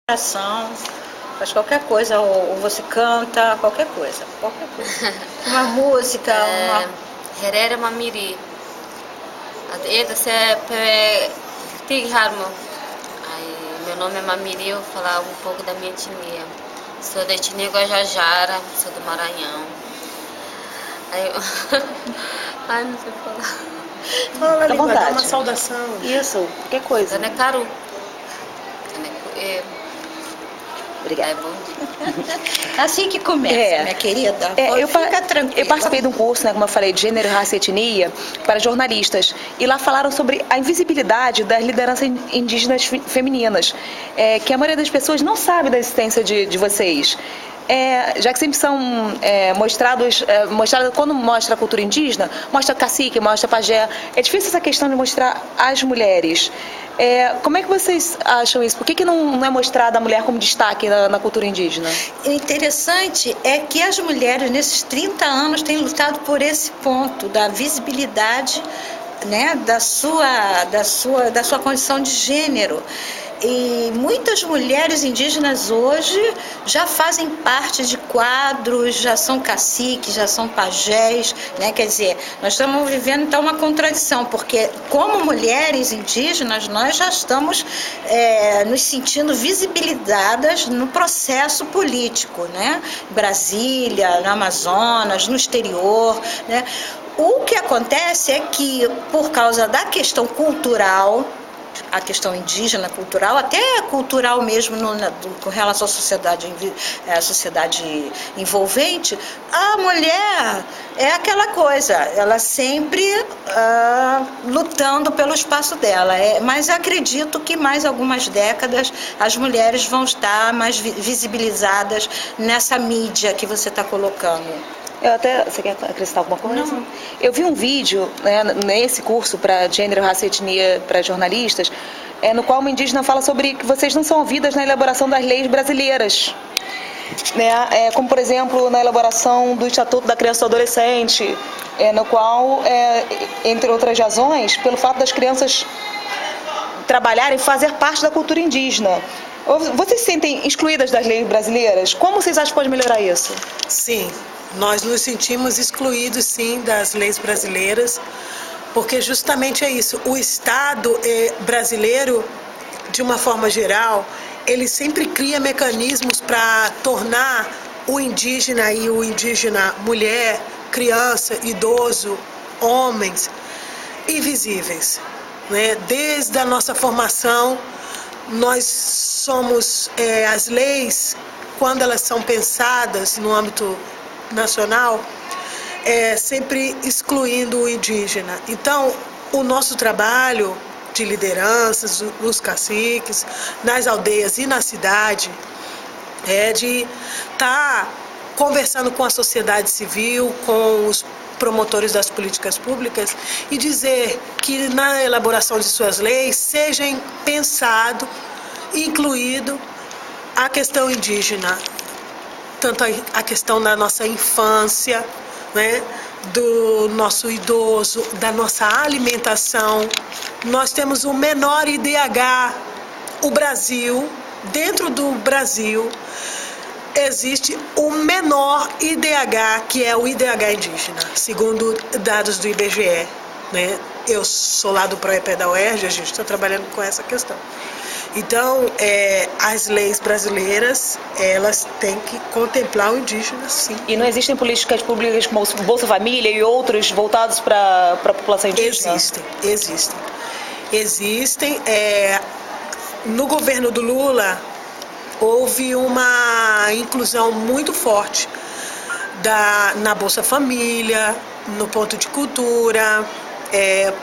Ação, faz qualquer coisa, ou você canta, qualquer coisa. Uma música, Herera mamiri. Eda se pe tigharmo. Meu nome é Mamiri, eu vou falar um pouco da minha etnia. Sou da etnia Guajajara, sou do Maranhão. Ai, não sei falar. Fala, língua, dá uma saudação. Isso, qualquer coisa. Dona Caru. Obrigada. Bom dia. Assim que começa, minha querida. Fica tranquila. Eu participei de um curso, como eu falei, de gênero, raça e etnia, para jornalistas. E lá falaram sobre a invisibilidade das lideranças indígenas femininas. Que a maioria das pessoas não sabe da existência de vocês. Já que sempre são mostrados, quando mostra a cultura indígena, mostra cacique, mostra pajé. É difícil essa questão de mostrar as mulheres. Como é que vocês acham isso? Por que não é mostrada a mulher como destaque na cultura indígena? O interessante é que as mulheres, nesses 30 anos, têm lutado por esse ponto da visibilidade, né, da sua condição de gênero. E muitas mulheres indígenas hoje já fazem parte de quadros, já são caciques, já são pajés, né? Quer dizer, nós estamos vivendo então uma contradição, porque como mulheres indígenas nós já estamos nos sentindo visibilizadas no processo político, né? Brasília, no Amazonas, no exterior, né? O que acontece é que, por causa da questão cultural, a questão indígena, cultural, até cultural mesmo com relação à sociedade envolvente, a mulher é aquela coisa, ela sempre lutando pelo espaço dela. Mas acredito que mais algumas décadas as mulheres vão estar mais visibilizadas nessa mídia que você está colocando. Você quer acrescentar alguma coisa? Não. Eu vi um vídeo, nesse curso para gênero, raça e etnia para jornalistas, no qual uma indígena fala sobre que vocês não são ouvidas na elaboração das leis brasileiras. Como, por exemplo, na elaboração do Estatuto da Criança e do Adolescente, no qual, entre outras razões, pelo fato das crianças trabalharem e fazer parte da cultura indígena. Vocês se sentem excluídas das leis brasileiras? Como vocês acham que pode melhorar isso? Sim, nós nos sentimos excluídos, sim, das leis brasileiras, porque justamente é isso. O Estado brasileiro, de uma forma geral, ele sempre cria mecanismos para tornar o indígena e o indígena mulher, criança, idoso, homens, invisíveis, né? Desde a nossa formação, nós somos, as leis, quando elas são pensadas no âmbito nacional, sempre excluindo o indígena. Então, o nosso trabalho de lideranças, os caciques, nas aldeias e na cidade, é de estar conversando com a sociedade civil, com os promotores das políticas públicas e dizer que na elaboração de suas leis seja pensado, incluído a questão indígena, tanto a questão da nossa infância, né, do nosso idoso, da nossa alimentação. Nós temos o menor IDH, o Brasil, dentro do Brasil, existe o menor IDH, que é o IDH indígena, segundo dados do IBGE. Né? Eu sou lá do PROEPE da UERJ, a gente está trabalhando com essa questão. Então, as leis brasileiras, elas têm que contemplar o indígena, sim. E não existem políticas públicas como Bolsa Família e outros voltados para a população indígena? Existem. No governo do Lula, houve uma inclusão muito forte na Bolsa Família, no ponto de cultura,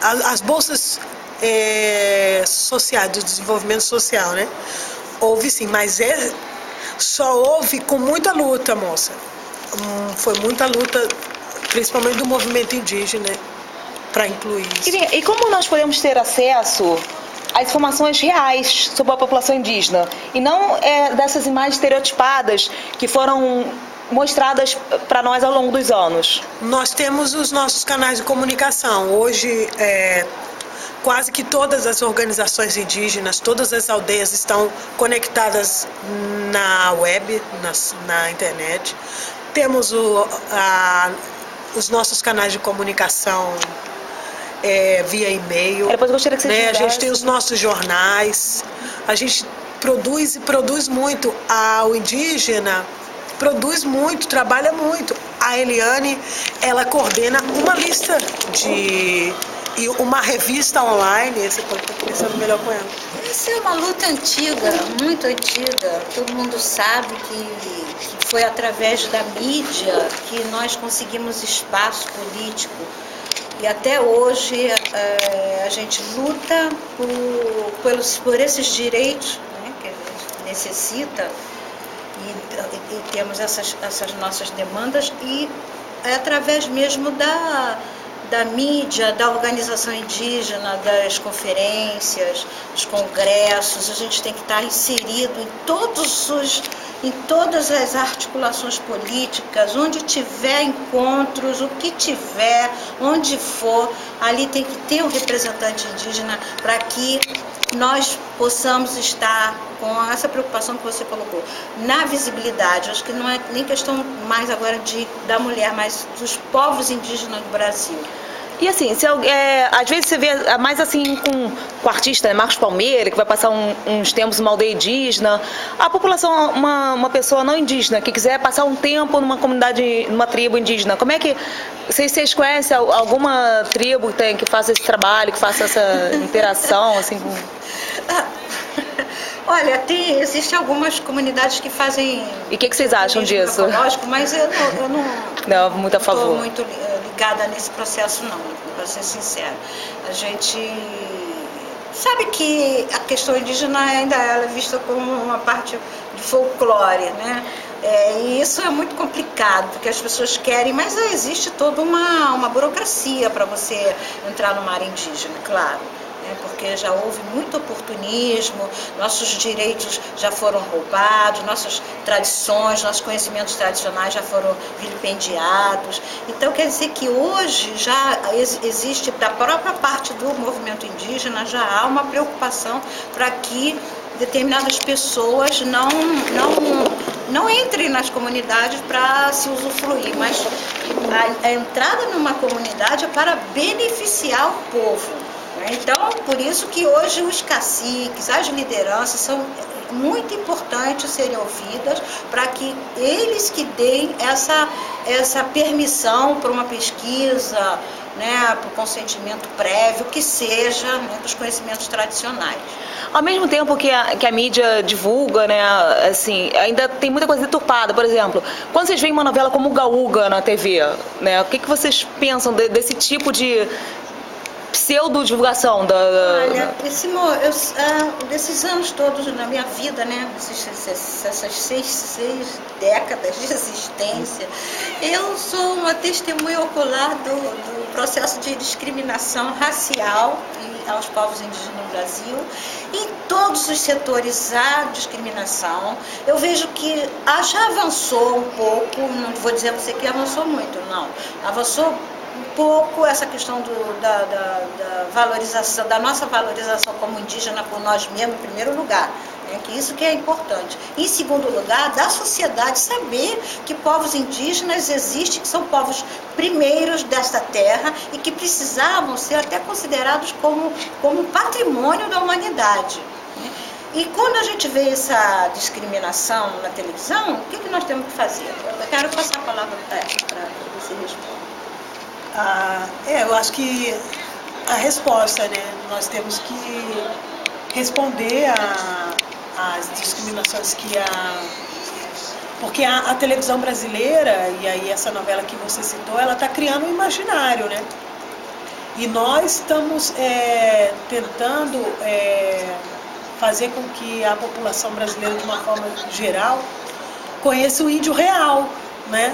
as bolsas sociais, do desenvolvimento social, né? Houve sim, mas só houve com muita luta, moça. Foi muita luta, principalmente do movimento indígena, para incluir isso. E como nós podemos ter acesso às informações reais sobre a população indígena e não dessas imagens estereotipadas que foram mostradas para nós ao longo dos anos? Nós temos os nossos canais de comunicação. Hoje, quase que todas as organizações indígenas, todas as aldeias estão conectadas na web, na internet. Temos os nossos canais de comunicação via e-mail. Depois eu gostaria que você A gente tem os nossos jornais. A gente produz muito. O indígena produz muito, trabalha muito. A Eliane, ela coordena uma lista e uma revista online. Você pode estar conversando melhor com ela. Essa é uma luta antiga, muito antiga. Todo mundo sabe que foi através da mídia que nós conseguimos espaço político. E até hoje a gente luta por esses direitos, né, que a gente necessita, e temos essas nossas demandas, e é através mesmo da mídia, da organização indígena, das conferências, dos congressos. A gente tem que estar inserido em todas as articulações políticas, onde tiver encontros, o que tiver, onde for, ali tem que ter um representante indígena para que nós possamos estar com essa preocupação que você colocou, na visibilidade. Acho que não é nem questão mais agora da mulher, mas dos povos indígenas do Brasil. E assim, às vezes você vê mais assim com o artista, né, Marcos Palmeira, que vai passar uns tempos numa aldeia indígena. A população, uma pessoa não indígena, que quiser passar um tempo numa comunidade, numa tribo indígena, como é que... Vocês conhecem alguma tribo que faça esse trabalho, que faça essa interação, assim? Olha, existem algumas comunidades que fazem... E o que vocês acham disso? Lógico, mas eu não muito a favor. Estou muito ligada nesse processo, não, para ser sincera. A gente sabe que a questão indígena ainda é vista como uma parte de folclore, né? E isso é muito complicado, porque as pessoas querem, mas existe toda uma burocracia para você entrar numa área indígena, claro. Porque já houve muito oportunismo, nossos direitos já foram roubados, nossas tradições, nossos conhecimentos tradicionais já foram vilipendiados. Então, quer dizer que hoje já existe, da própria parte do movimento indígena, já há uma preocupação para que determinadas pessoas não entrem nas comunidades para se usufruir, mas a entrada numa comunidade é para beneficiar o povo. Então, por isso que hoje os caciques, as lideranças são muito importantes serem ouvidas para que eles que deem essa permissão para uma pesquisa, né, para o consentimento prévio, que seja, né, dos conhecimentos tradicionais. Ao mesmo tempo que a mídia divulga, né, assim, ainda tem muita coisa deturpada. Por exemplo, quando vocês veem uma novela como Uga Uga na TV, né, o que vocês pensam desse tipo de pseudo-divulgação Olha, desses anos todos na minha vida, né, essas seis décadas de existência, eu sou uma testemunha ocular do processo de discriminação racial aos povos indígenas no Brasil. Em todos os setores há discriminação. Eu vejo que já avançou um pouco, não vou dizer a você que avançou muito, não. Avançou um pouco essa questão da valorização, da nossa valorização como indígena por nós mesmos, em primeiro lugar, né, que isso que é importante. Em segundo lugar, da sociedade saber que povos indígenas existem, que são povos primeiros desta terra e que precisavam ser até considerados como patrimônio da humanidade, né? E quando a gente vê essa discriminação na televisão, o que nós temos que fazer? Eu quero passar a palavra para você responder. Eu acho que a resposta, né? Nós temos que responder às discriminações porque a televisão brasileira, e aí essa novela que você citou, ela está criando um imaginário, né? E nós estamos tentando fazer com que a população brasileira, de uma forma geral, conheça o índio real, né?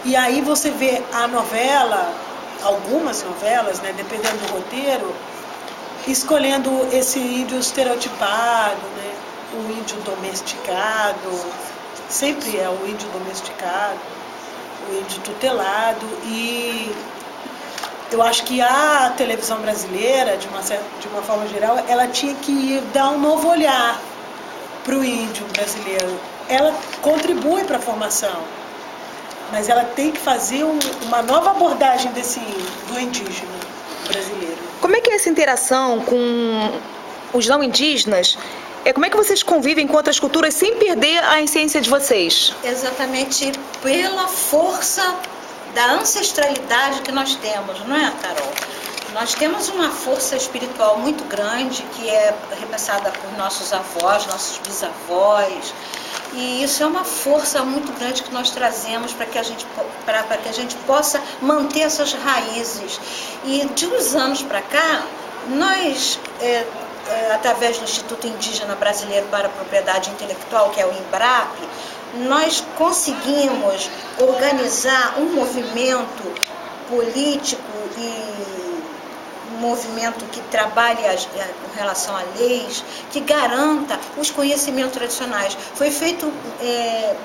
E aí você vê a novela, algumas novelas, né, dependendo do roteiro, escolhendo esse índio estereotipado, né, o índio domesticado, sempre é o índio domesticado, o índio tutelado, e eu acho que a televisão brasileira, de uma forma geral, ela tinha que dar um novo olhar para o índio brasileiro. Ela contribui para a formação, mas ela tem que fazer uma nova abordagem do indígena brasileiro. Como é que é essa interação com os não indígenas? Como é que vocês convivem com outras culturas sem perder a essência de vocês? Exatamente pela força da ancestralidade que nós temos, não é, Carol? Nós temos uma força espiritual muito grande que é repassada por nossos avós, nossos bisavós, e isso é uma força muito grande que nós trazemos para que a gente possa manter essas raízes. E de uns anos para cá, nós, através do Instituto Indígena Brasileiro para a Propriedade Intelectual, que é o INBRAP, nós conseguimos organizar um movimento político e um movimento que trabalhe com relação a leis, que garanta os conhecimentos tradicionais. Foi feito em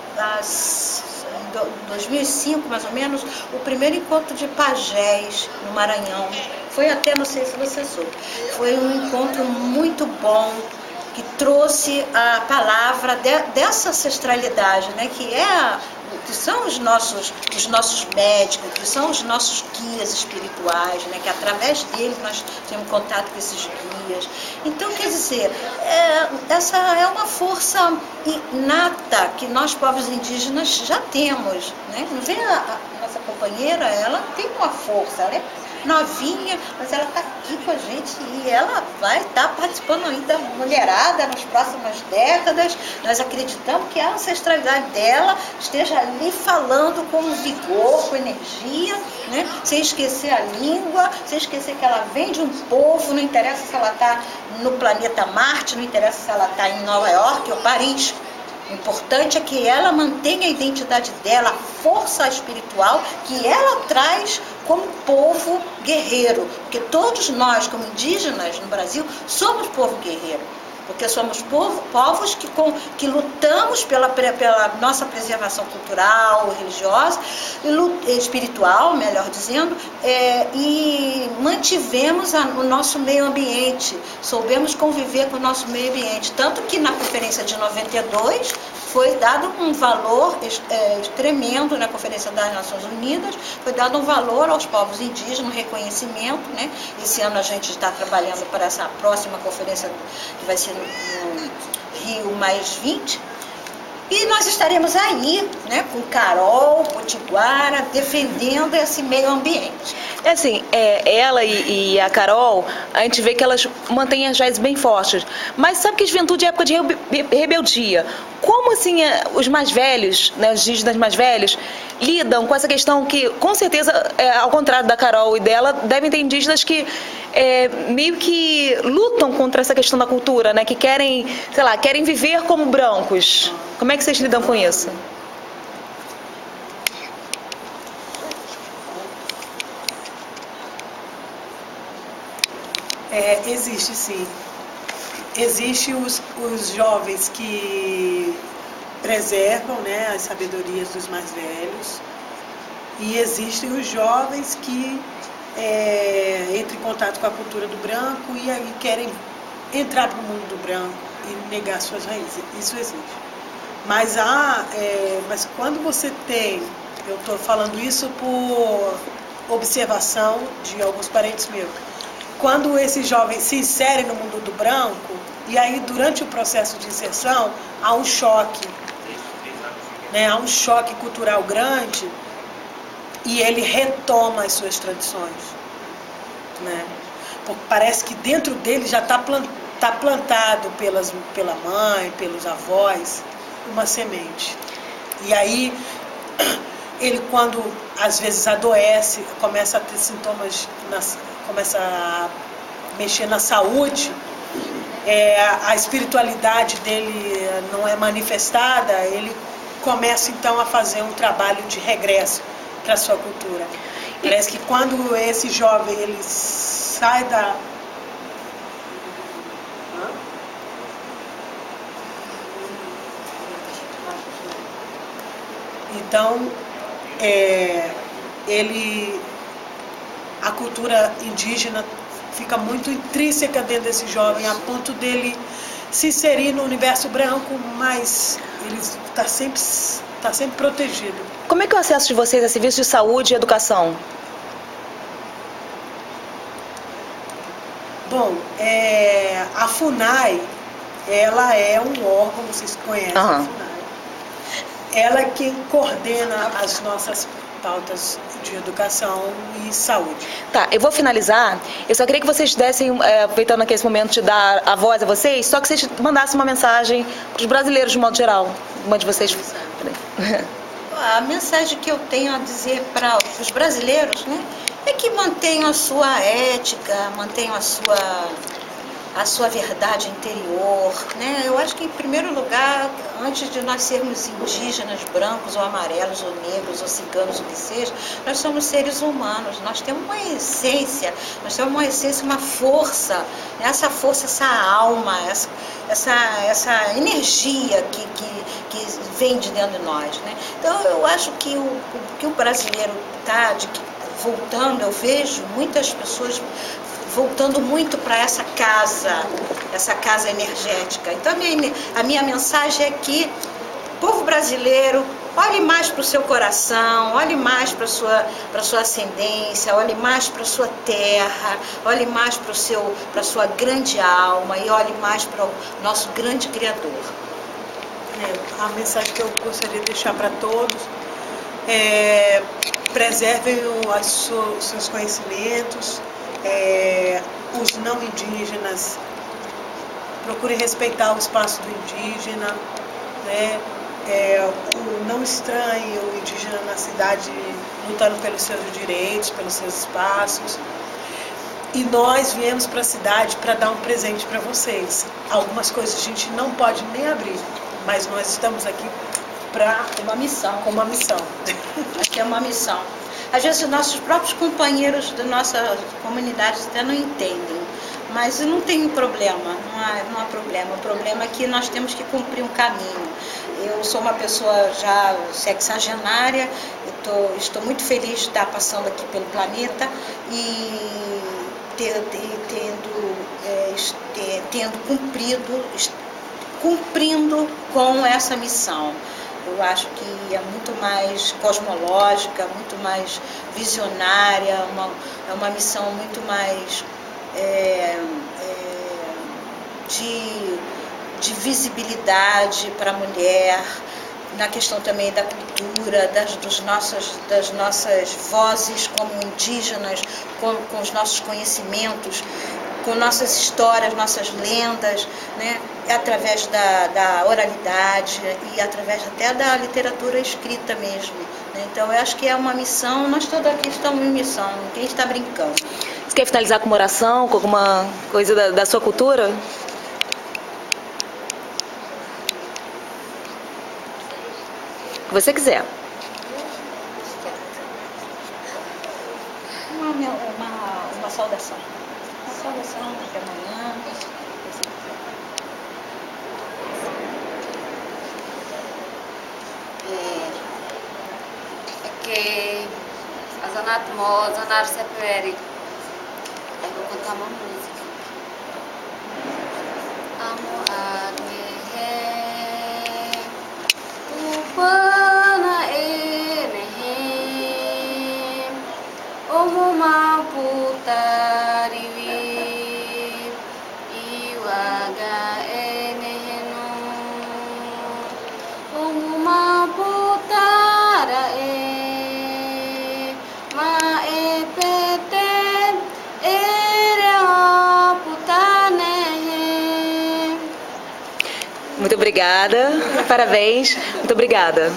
2005, mais ou menos, o primeiro encontro de pajés no Maranhão. Foi até, não sei se você soube, foi um encontro muito bom, que trouxe a palavra dessa ancestralidade, né, que são os nossos médicos, que são os nossos guias espirituais, né, que através deles nós temos contato com esses guias. Então, quer dizer, essa é uma força inata que nós, povos indígenas, já temos, né? Não vê a nossa companheira, ela tem uma força, ela é novinha, mas ela está aqui com a gente e ela vai estar participando ainda da mulherada nas próximas décadas. Nós acreditamos que a ancestralidade dela esteja ali falando com vigor, com energia, né? Sem esquecer a língua, sem esquecer que ela vem de um povo, não interessa se ela está no planeta Marte, não interessa se ela está em Nova York ou Paris. O importante é que ela mantenha a identidade dela, a força espiritual que ela traz como povo guerreiro. Porque todos nós, como indígenas no Brasil, somos povo guerreiro. Porque somos povos que lutamos pela nossa preservação cultural, religiosa, espiritual, melhor dizendo, e mantivemos o nosso meio ambiente, soubemos conviver com o nosso meio ambiente. Tanto que na conferência de 92 foi dado um valor tremendo, na Conferência das Nações Unidas, foi dado um valor aos povos indígenas, um reconhecimento, né? Esse ano a gente está trabalhando para essa próxima conferência, que vai ser no Rio +20, e nós estaremos aí, né, com Carol Potiguara, defendendo esse meio ambiente. Assim, ela e a Carol, a gente vê que elas mantêm as raízes bem fortes. Mas sabe que a juventude é época de rebeldia. Como assim os mais velhos, né, os indígenas mais velhos, lidam com essa questão que, com certeza, ao contrário da Carol e dela, devem ter indígenas que meio que lutam contra essa questão da cultura, né, que querem, sei lá, querem viver como brancos. Como é que vocês lidam com isso? Existe sim. Existem os jovens que preservam, né, as sabedorias dos mais velhos, e existem os jovens que entram em contato com a cultura do branco e aí querem entrar para o mundo do branco e negar suas raízes. Isso existe. Mas quando você tem, eu estou falando isso por observação de alguns parentes meus, quando esses jovens se inserem no mundo do branco, e aí durante o processo de inserção há um choque, né? Há um choque cultural grande, e ele retoma as suas tradições, né? Porque parece que dentro dele já está plantado pela mãe, pelos avós, uma semente. E aí ele, quando às vezes adoece, começa a ter sintomas, começa a mexer na saúde, a espiritualidade dele não é manifestada, ele começa então a fazer um trabalho de regresso para a sua cultura. Parece que quando esse jovem ele sai da... Então, ele a cultura indígena fica muito intrínseca dentro desse jovem, a ponto dele se inserir no universo branco, mas ele está sempre protegido. Como é que é o acesso de vocês a serviços de saúde e educação? Bom, a FUNAI, ela é um órgão, vocês conhecem a FUNAI. Ela é quem coordena as nossas pautas de educação e saúde. Tá, eu vou finalizar. Eu só queria que vocês dessem, aproveitando aqui esse momento de dar a voz a vocês, só que vocês mandassem uma mensagem para os brasileiros de modo geral. Uma de vocês. A mensagem que eu tenho a dizer para os brasileiros, né, é que mantenham a sua ética, mantenham a sua verdade interior, né? Eu acho que, em primeiro lugar, antes de nós sermos indígenas, brancos ou amarelos ou negros ou ciganos, o que seja, nós somos seres humanos, nós temos uma essência, uma força, essa força, essa alma, essa energia que vem de dentro de nós, né? Então, eu acho que o brasileiro está voltando, eu vejo muitas pessoas voltando muito para essa casa energética. Então, a minha mensagem é que, povo brasileiro, olhe mais para o seu coração, olhe mais para a sua ascendência, olhe mais para a sua terra, olhe mais para a sua grande alma e olhe mais para o nosso grande Criador. A mensagem que eu gostaria de deixar para todos preservem os seus conhecimentos, os não indígenas, procurem respeitar o espaço do indígena, né? Não estranhe o indígena na cidade lutando pelos seus direitos, pelos seus espaços. E nós viemos para a cidade para dar um presente para vocês. Algumas coisas a gente não pode nem abrir, mas nós estamos aqui com uma missão. Acho que é uma missão. Às vezes os nossos próprios companheiros da nossa comunidade até não entendem, mas não tem problema, não há problema. O problema é que nós temos que cumprir um caminho. Eu sou uma pessoa já sexagenária, estou muito feliz de estar passando aqui pelo planeta e cumprindo com essa missão. Eu acho que é muito mais cosmológica, muito mais visionária, é uma missão muito mais de visibilidade para a mulher, na questão também da cultura, das nossas vozes como indígenas, com os nossos conhecimentos, com nossas histórias, nossas lendas, né? Através da oralidade e através até da literatura escrita mesmo, né? Então, eu acho que é uma missão, nós todos aqui estamos em missão, ninguém está brincando. Você quer finalizar com uma oração, com alguma coisa da sua cultura? O que você quiser. Uma saudação. Uma saudação de amanhã. Que a Zanat Mo, Zanar Seperi. Eu vou cantar uma música. Amo a guerra, Upana Enehe, Omo Maputari, Iwaga Eneheno, Omo Maputara Muito obrigada, parabéns, muito obrigada.